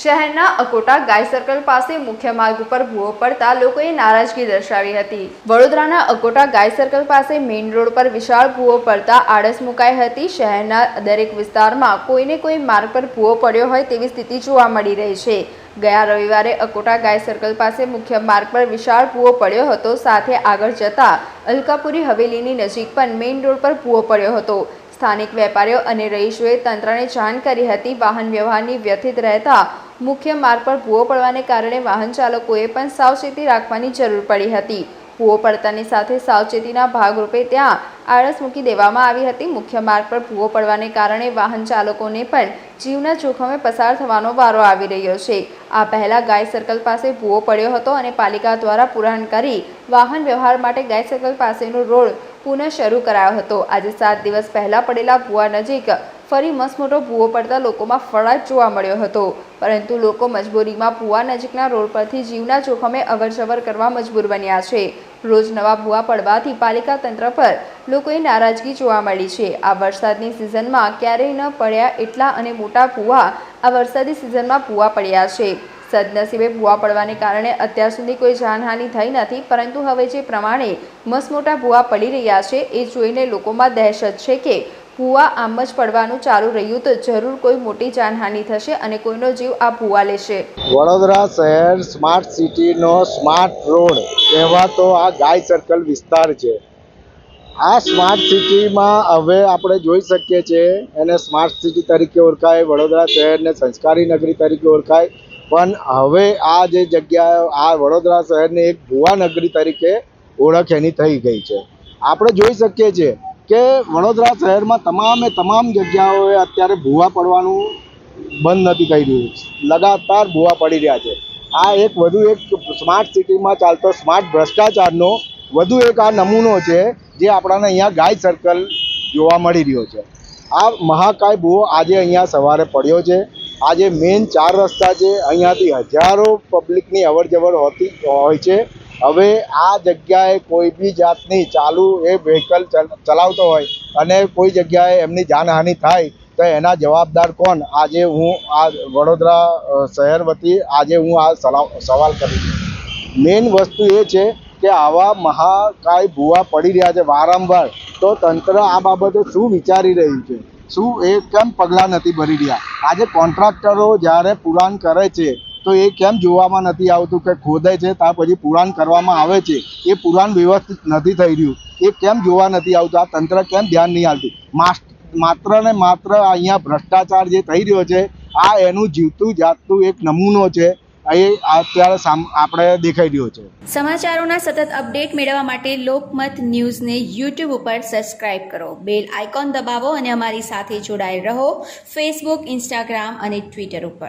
શહેરના અકોટા ગાય સર્કલ પાસે મુખ્ય માર્ગ ઉપર ભૂવો પડતા લોકોએ નારાજગી દર્શાવી હતી। વડોદરાના અકોટા ગાય સર્કલ પાસે મેઇન રોડ પર વિશાળ ભૂવો પડતા આળસ મુકાઈ હતી। શહેરના દરેક વિસ્તારમાં કોઈને કોઈ માર્ગ પર ભૂવો પડ્યો હોય તેવી સ્થિતિ જોવા મળી રહી છે। ગયા રવિવારે અકોટા ગાય સર્કલ પાસે મુખ્ય માર્ગ પર વિશાળ ભૂવો પડ્યો હતો। સાથે આગળ જતા અલકાપુરી હવેલીની નજીક પણ મેઇન રોડ પર ભૂવો પડ્યો હતો। સ્થાનિક વેપારીઓ અને રહીશોએ તંત્રને જાણ કરી હતી। વાહન વ્યવહારની વ્યથિત રહેતા મુખ્ય માર્ગ પર ભૂવો પડવાને કારણે વાહન ચાલકોએ પણ સાવચેતી રાખવાની જરૂર પડી હતી। ભૂવો પડતાની સાથે સાવચેતીના ભાગરૂપે ત્યાં આળસ મૂકી દેવામાં આવી હતી। મુખ્ય માર્ગ પર ભૂવો પડવાને કારણે વાહન ચાલકોને પણ જીવના જોખમે પસાર થવાનો વારો આવી રહ્યો છે। આ પહેલા ગાય સર્કલ પાસે ભૂવો પડ્યો હતો અને પાલિકા દ્વારા પુરાણ કરી વાહન વ્યવહાર માટે ગાય સર્કલ પાસેનો રોડ પુનઃ શરૂ કરાયો હતો। આજે 7 દિવસ પહેલા પડેલા ભૂવા નજીક ફરી મસમોટો ભૂવો પડતા લોકોમાં ફળાટ જોવા મળ્યો હતો। પરંતુ લોકો મજબૂરીમાં ભૂવા નજીકના રોડ પરથી જીવના જોખમે અવરજવર કરવા મજબૂર બન્યા છે। રોજ નવા ભૂવા પડવાથી પાલિકા તંત્ર પર લોકોએ નારાજગી જોવા મળી છે। આ વરસાદની સિઝનમાં ક્યારેય ન પડ્યા એટલા અને મોટા ભૂવા આ વરસાદી સિઝનમાં ભૂવા પડ્યા છે। સદનસીબે ભૂવા પડવાને કારણે અત્યાર સુધી કોઈ જાનહાનિ થઈ નથી, પરંતુ હવે જે પ્રમાણે મસમોટા ભૂવા પડી રહ્યા છે એ જોઈને લોકોમાં દહેશત છે કે ભૂવા આમ જ પડવાનું ચાલુ રહ્યું તો જરૂર કોઈ મોટી જાનહાનિ થશે અને કોઈનો જીવ આ ભૂવા લેશે। વડોદરા શહેર સ્માર્ટ સિટીનો સ્માર્ટ રોડ કહેવાતો આ ગાય સર્કલ વિસ્તાર છે। આ સ્માર્ટ સિટીમાં હવે આપણે જોઈ શકીએ છીએ એને સ્માર્ટ સિટી તરીકે ઓળખાય, વડોદરા શહેરને સંસ્કારી નગરી તરીકે ઓળખાય, પણ હવે આ જે જગ્યા આ વડોદરા શહેરને એક ભૂવા નગરી તરીકે ઓળખ એની થઈ ગઈ છે। આપણે જોઈ શકીએ છીએ કે વડોદરા શહેરમાં તમામ જગ્યાઓએ અત્યારે ભૂવા પડવાનું બંધ નથી થઈ રહ્યું, લગાતાર ભૂવા પડી રહ્યા છે। આ વધુ એક સ્માર્ટ સિટીમાં ચાલતો સ્માર્ટ ભ્રષ્ટાચારનો વધુ એક આ નમૂનો છે જે આપણાને અહીંયા ગાય સર્કલ જોવા મળી રહ્યો છે। આ મહાકાય ભૂવો આજે અહીંયા સવારે પડ્યો છે। આજે મેઇન 4 રસ્તા છે, અહીંયાથી હજારો પબ્લિકની અવરજવર હોય છે। હવે આ જગ્યાએ કોઈ બી જાતની ચાલુ એ વ્હીકલ ચલાવતો હોય અને કોઈ જગ્યાએ એમની જાનહાનિ થાય તો એના જવાબદાર કોણ? આજે હું આ વડોદરા શહેર વતી આજે હું આ સવાલ કરું છું। મેઇન વસ્તુ એ છે કે આવા મહાકાય ભૂવા પડી રહ્યા છે વારંવાર, તો તંત્ર આ બાબતે શું વિચારી રહ્યું છે? શું એ કેમ પગલાં નથી ભરી રહ્યા? આજે કોન્ટ્રાક્ટરો જ્યારે પુરાણ કરે છે તો એ કેમ જોવામાં નથી આવતું કે ખોદે છે ત્યાર પછી પુરાણ કરવામાં આવે છે, એ પુરાણ વ્યવસ્થિત નથી થઈ રહ્યું, એ કેમ જોવા નથી આવતું? આ તંત્ર કેમ ધ્યાન નહીં આવતું? માત્ર ને માત્ર અહીંયા ભ્રષ્ટાચાર જે થઈ રહ્યો છે આ એનું જીવતું જાગતું એક નમૂનો છે, એ અત્યારે આપણે દેખાઈ રહ્યો છે। સમાચારોના સતત અપડેટ મેળવવા માટે લોકમત ન્યૂઝને યુટ્યુબ ઉપર સબસ્ક્રાઇબ કરો, બેલ આઇકોન દબાવો અને અમારી સાથે જોડાયેલ રહો ફેસબુક, ઇન્સ્ટાગ્રામ અને ટ્વિટર ઉપર।